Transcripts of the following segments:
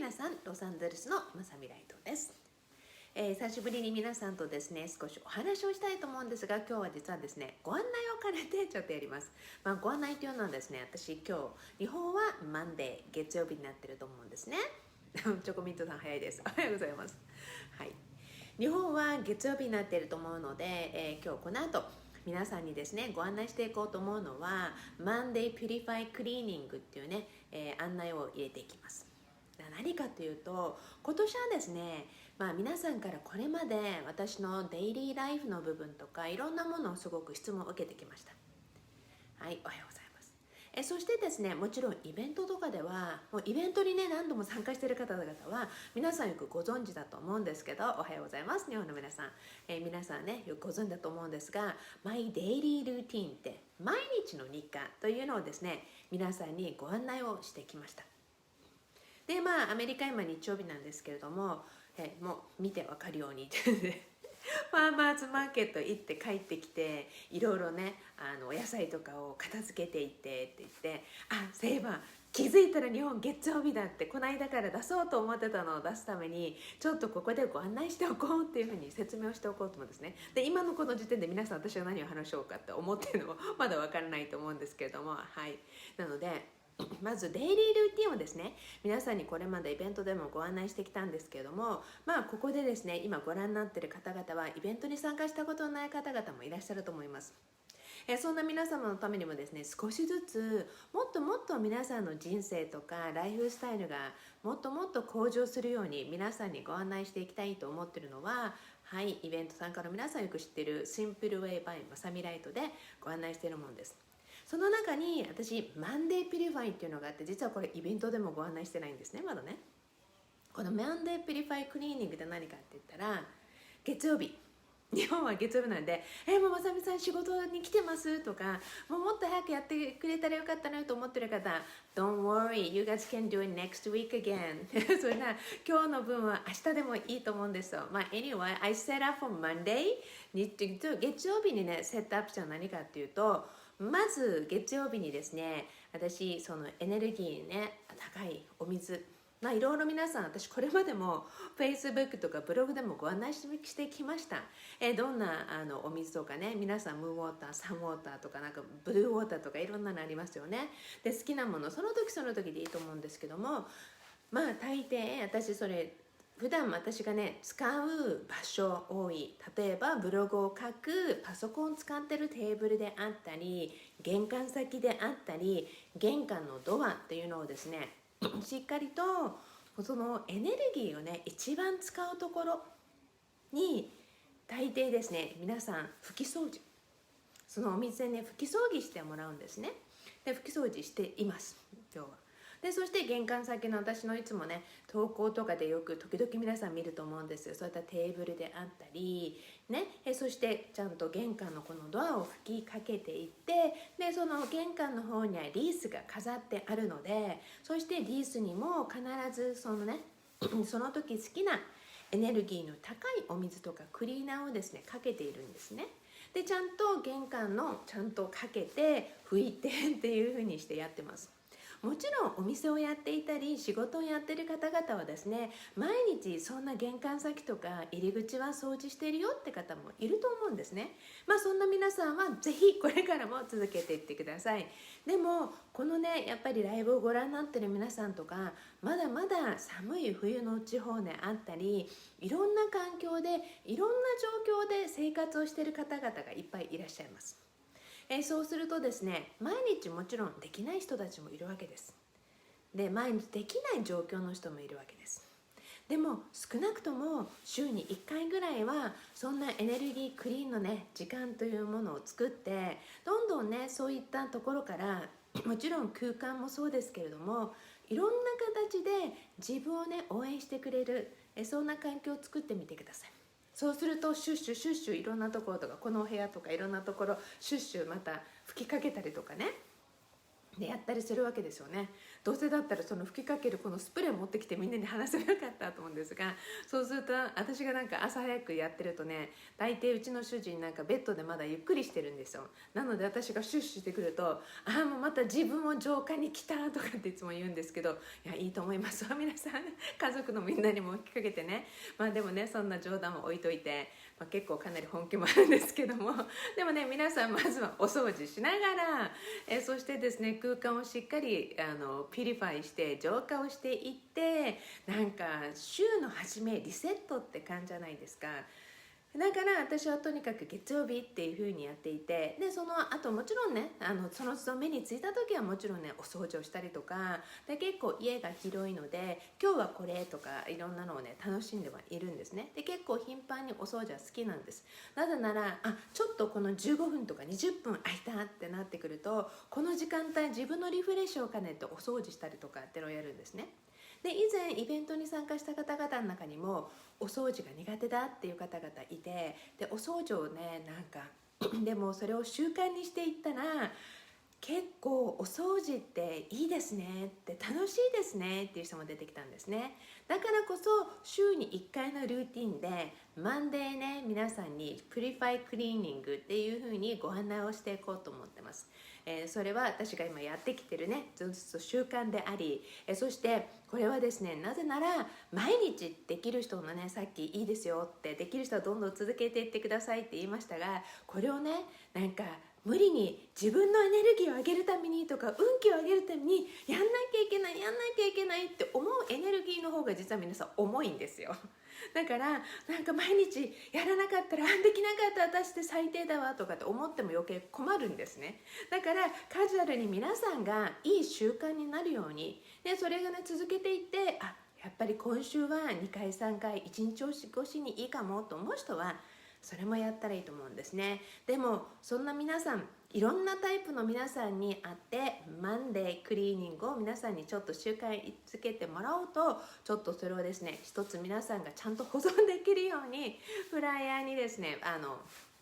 皆さん、ロサンゼルスのまさみライトです。久しぶりに皆さんとですね、少しお話をしたいと思うんですが、今日は実はですね、ご案内を兼ねてちょっとやります。ご案内というのはですね、私今日、日本はマンデー、月曜日になってると思うんですね。チョコミントさん早いです。おはようございます。はい。日本は月曜日になっていると思うので、今日この後、皆さんにですねご案内していこうと思うのはマンデーピュリファイクリーニングっていうね、案内を入れていきます。何かというと、今年はですね、皆さんからこれまで私のデイリーライフの部分とかいろんなものをすごく質問を受けてきました。はい、おはようございます。そしてですね、もちろんイベントとかではもうイベントにね何度も参加している方々は皆さんよくご存知だと思うんですけど、おはようございます日本の皆さん、皆さんねよくご存知だと思うんですが、マイデイリールーティンって毎日の日課というのをですね皆さんにご案内をしてきました。でアメリカ今日曜日なんですけれども、もう見てわかるようにファーマーズマーケット行って帰ってきていろいろねお野菜とかを片付けていってって言って、そういえば気づいたら日本月曜日だってこの間から出そうと思ってたのを出すためにちょっとここでご案内しておこうっていうふうに説明をしておこうと思うんですね。で今のこの時点で皆さん私が何を話しようかって思ってるのもまだ分からないと思うんですけれども、はい、なのでまずデイリールーティンをですね皆さんにこれまでイベントでもご案内してきたんですけれども、ここでですね今ご覧になっている方々はイベントに参加したことのない方々もいらっしゃると思います。そんな皆様のためにもですね少しずつもっともっと皆さんの人生とかライフスタイルがもっともっと向上するように皆さんにご案内していきたいと思っているのは、はい、イベント参加の皆さんよく知っているシンプルウェイバイまさみライトでご案内しているものです。その中に私マンデーピュリファイっていうのがあって、実はこれイベントでもご案内してないんですねまだね。このマンデーピュリファイクリーニングって何かって言ったら、月曜日、日本は月曜日なんでもうまさみさん仕事に来てますとか、もっと早くやってくれたらよかったなと思ってる方、 Don't worry, you guys can do it next week again それなら今日の分は明日でもいいと思うんですよ。Anyway, I set up for Monday 月曜日にねセットアップしたのは何かっていうと、まず月曜日にですね私そのエネルギーね高いお水、いろいろ皆さん私これまでも Facebook とかブログでもご案内してきました。どんなお水とかね、皆さんムーンウォーター、サンウォーターとかなんかブルーウォーターとかいろんなのありますよね。で好きなものその時その時でいいと思うんですけども、大抵私それ普段私がね使う場所多い、例えばブログを書くパソコンを使ってるテーブルであったり、玄関先であったり、玄関のドアっていうのをですねしっかりとそのエネルギーをね一番使うところに大抵ですね皆さん拭き掃除、そのお水でね拭き掃除してもらうんですね。で拭き掃除しています今日は。でそして玄関先の私のいつもね投稿とかでよく時々皆さん見ると思うんですよ。そういったテーブルであったりね、そしてちゃんと玄関のこのドアを吹きかけていって、でその玄関の方にはリースが飾ってあるので、そしてリースにも必ずそのねその時好きなエネルギーの高いお水とかクリーナーをですねかけているんですね。でちゃんと玄関のちゃんとかけて拭いてっていう風にしてやってます。もちろんお店をやっていたり仕事をやっている方々はですね毎日そんな玄関先とか入り口は掃除しているよって方もいると思うんですね。そんな皆さんはぜひこれからも続けていってください。でもこのねやっぱりライブをご覧になっている皆さんとか、まだまだ寒い冬の地方であったりいろんな環境でいろんな状況で生活をしている方々がいっぱいいらっしゃいます。そうするとですね毎日もちろんできない人たちもいるわけです。で毎日できない状況の人もいるわけです。でも少なくとも週に1回ぐらいはそんなエネルギークリーンのね時間というものを作って、どんどんねそういったところからもちろん空間もそうですけれどもいろんな形で自分をね応援してくれるそんな環境を作ってみてください。そうするとシュッシュシュッシュいろんなところとかこのお部屋とかいろんなところシュッシュまた吹きかけたりとかねでやったりするわけですよね。どうせだったらその吹きかけるこのスプレー持ってきてみんなに話せばよかったと思うんですが、そうすると私がなんか朝早くやってるとね、大抵うちの主人なんかベッドでまだゆっくりしてるんですよ。なので私がシュッシュしてくると、もうまた自分を浄化に来たとかっていつも言うんですけど、いやいいと思いますわ皆さん、家族のみんなにも吹きかけてね。でもね、そんな冗談を置いといて、結構かなり本気もあるんですけども、でもね、皆さんまずはお掃除しながら、そしてですね、空間をしっかりピュリファイして浄化をしていって、なんか週の初めリセットって感じじゃないですか。だから私はとにかく月曜日っていう風にやっていて、でその後もちろんね、その都度目についた時はもちろんねお掃除をしたりとかで、結構家が広いので今日はこれとかいろんなのをね楽しんではいるんですね。で結構頻繁にお掃除は好きなんです。なぜならちょっとこの15分とか20分空いたってなってくると、この時間帯自分のリフレッシュを兼ねてお掃除したりとかってのをやるんですね。で以前イベントに参加した方々の中にもお掃除が苦手だっていう方々いて、でお掃除をねなんかでもそれを習慣にしていったら、結構お掃除っていいですねって楽しいですねっていう人も出てきたんですね。だからこそ週に1回のルーティンでマンデーね、皆さんにプリファイクリーニングっていう風にご案内をしていこうと思ってます。それは私が今やってきてるねずっと習慣であり、そしてこれはですね、なぜなら毎日できる人のね、さっきいいですよってできる人はどんどん続けていってくださいって言いましたが、これをねなんか無理に自分のエネルギーを上げるためにとか運気を上げるためにやんなきゃいけないって思うエネルギーの方が実は皆さん重いんですよ。だからなんか毎日やらなかったらできなかった私って最低だわとかって思っても余計困るんですね。だからカジュアルに皆さんがいい習慣になるようにで、それがね続けていって、やっぱり今週は2回3回1日越しにいいかもと思う人はそれもやったらいいと思うんですね。でもそんな皆さん、いろんなタイプの皆さんに会ってマンデークリーニングを皆さんにちょっと習慣づけてもらおうと、ちょっとそれをですね一つ皆さんがちゃんと保存できるようにフライヤーにですね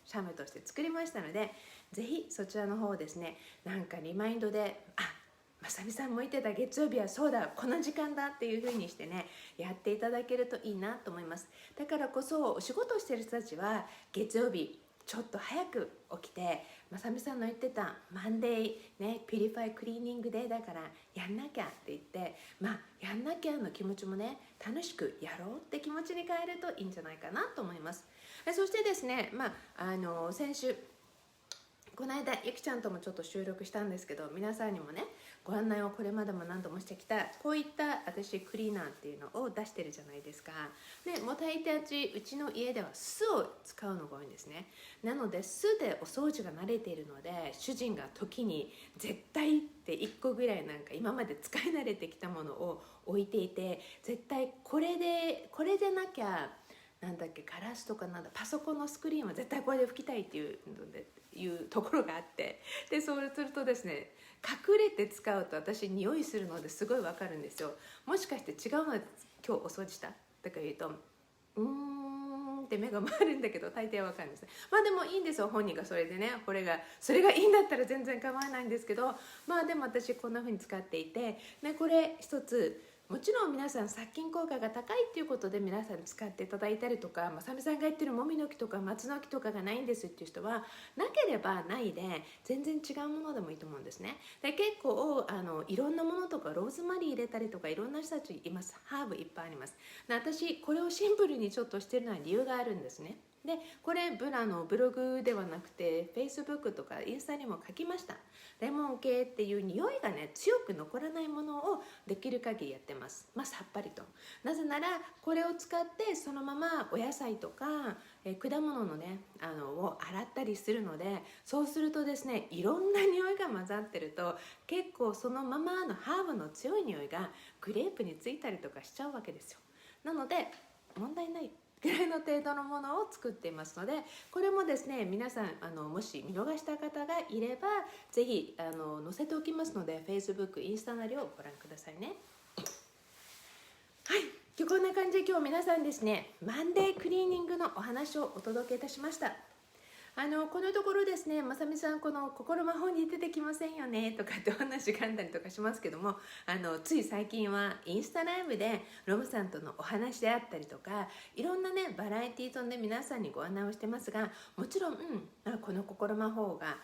写メとして作りましたので、ぜひそちらの方をですねなんかリマインドでまさみさんも言ってた月曜日はそうだこの時間だっていう風にしてねやっていただけるといいなと思います。だからこそお仕事をしてる人たちは月曜日ちょっと早く起きて、まさみさんの言ってたマンデーねピュリファイクリーニングデーだからやんなきゃって言って、やんなきゃの気持ちもね楽しくやろうって気持ちに変えるといいんじゃないかなと思います。そしてですね先週この間ゆきちゃんともちょっと収録したんですけど、皆さんにもねご案内をこれまでも何度もしてきたこういった私クリーナーっていうのを出してるじゃないですか。でもう大抵うちの家では酢を使うのが多いんですね。なので酢でお掃除が慣れているので、主人が時に絶対って1個ぐらいなんか今まで使い慣れてきたものを置いていて、絶対これでなきゃなんだっけガラスとかパソコンのスクリーンは絶対これで拭きたいっていうところがあって、でそうするとですね隠れて使うと私匂いするのですごい分かるんですよ。もしかして違うので今日お掃除したとか言うとって目が回るんだけど大抵は分かるんですね。でもいいんですよ、本人がそれでねそれがいいんだったら全然構わないんですけど、でも私こんな風に使っていて、これ一つもちろん皆さん殺菌効果が高いっていうことで皆さん使っていただいたりとか、まさみさんが言ってるもみの木とか松の木とかがないんですっていう人はなければないで全然違うものでもいいと思うんですね。で結構いろんなものとかローズマリー入れたりとかいろんな人たちいます。ハーブいっぱいあります。で私これをシンプルにちょっとしてるのは理由があるんですね。でこれブログではなくて Facebook とかインスタにも書きました。レモン系っていう匂いがね強く残らないものをできる限りやってます。さっぱりと。なぜならこれを使ってそのままお野菜とか果物のねを洗ったりするので、そうするとですねいろんな匂いが混ざってると結構そのままのハーブの強い匂いがグレープについたりとかしちゃうわけですよ。なので問題ないぐらいの程度のものを作っていますので、これもですね皆さんもし見逃した方がいればぜひ載せておきますので Facebook、インスタなりをご覧くださいね。はい、こんな感じで今日皆さんですねマンデークリーニングのお話をお届けいたしました。このところですね、まさみさんこの心魔法に出てきませんよねとかってお話があったりとかしますけども、つい最近はインスタライブでロムさんとのお話であったりとか、いろんなねバラエティーとね皆さんにご案内をしてますが、もちろん、この心魔法が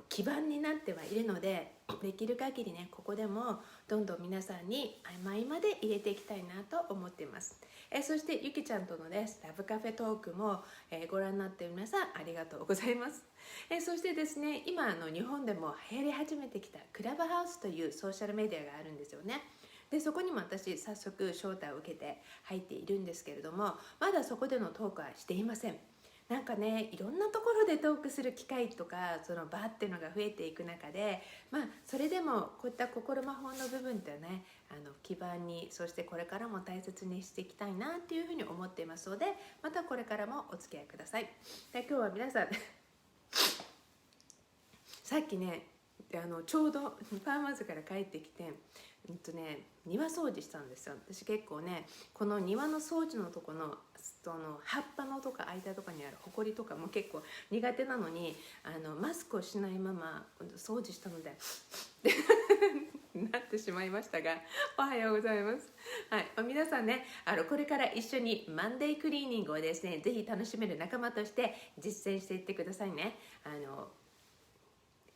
基盤になってはいるので、できる限りねここでもどんどん皆さんに合間合間で入れていきたいなと思っています。そしてゆきちゃんとのですラブカフェトークも、ご覧になっている皆さんありがとうございます。そしてですね、今日本でも流行り始めてきたクラブハウスというソーシャルメディアがあるんですよね。でそこにも私早速招待を受けて入っているんですけれども、まだそこでのトークはしていません。なんかね、いろんなところでトークする機会とかその場っていうのが増えていく中で、それでもこういった心魔法の部分ってね基盤に、そしてこれからも大切にしていきたいなっていうふうに思っていますので、またこれからもお付き合いください。で今日は皆さんさっきねちょうどファーマーズから帰ってきて庭掃除したんですよ。私結構ねこの庭の掃除のとこの葉っぱのとか間とかにあるホコリとかも結構苦手なのにマスクをしないまま掃除したのでなってしまいましたが、おはようございます。はい、皆さんねこれから一緒にマンデークリーニングをですねぜひ楽しめる仲間として実践していってくださいね。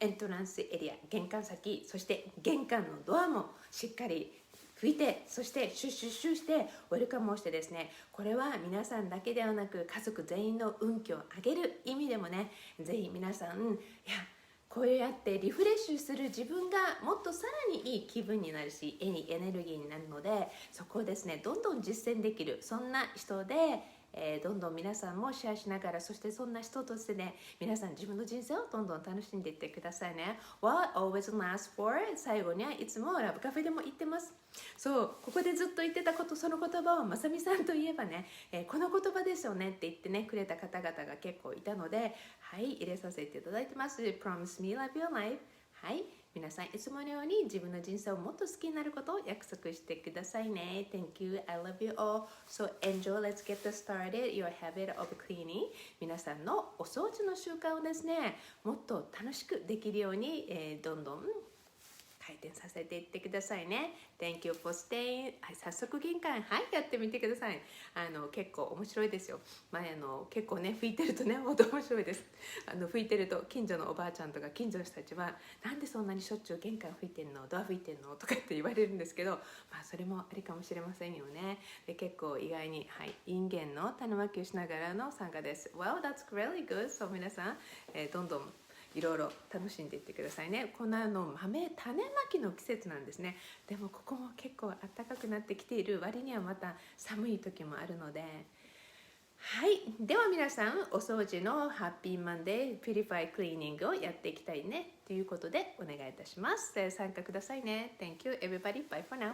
エントランスエリア、玄関先、そして玄関のドアもしっかり拭いて、そしてシュッシュッシュしてウェルカムをしてですね、これは皆さんだけではなく家族全員の運気を上げる意味でもね、ぜひ皆さんこうやってリフレッシュする自分がもっとさらにいい気分になるし、いいエネルギーになるので、そこをですねどんどん実践できる、そんな人でどんどん皆さんもシェアしながら、そしてそんな人としてね皆さん自分の人生をどんどん楽しんでいってくださいね。 What always lasts for 最後にはいつもラブカフェでも言ってます。そう、ここでずっと言ってたこと、その言葉をまさみさんといえばね、この言葉ですよねって言ってねくれた方々が結構いたので、はい入れさせていただいてます。 Promise me love your life。 はい、皆さんいつものように自分の人生をもっと好きになることを約束してくださいね。 Thank you, I love you all. So enjoy, let's get started your habit of cleaning。 皆さんのお掃除の習慣をですねもっと楽しくできるように、どんどん回転させていってくださいね。 Thank you for staying。 はい、早速玄関やってみてください。結構面白いですよ。結構ね拭いてるとね本当面白いです。拭いてると近所のおばあちゃんとか近所の人たちはなんでそんなにしょっちゅう玄関拭いてんの、ドア拭いてんのとかって言われるんですけど、それもありかもしれませんよね。で結構意外にインゲンの種まきをしながらの参加です。 Well, that's really good。 そう皆さん、どんどんいろいろ楽しんでいってくださいね。この種まきの季節なんですね。でもここも結構暖かくなってきている割にはまた寒い時もあるので、はい、では皆さんお掃除のハッピーマンデーピュリファイクリーニングをやっていきたいねということでお願いいたします。参加くださいね。 Thank you everybody. Bye for now.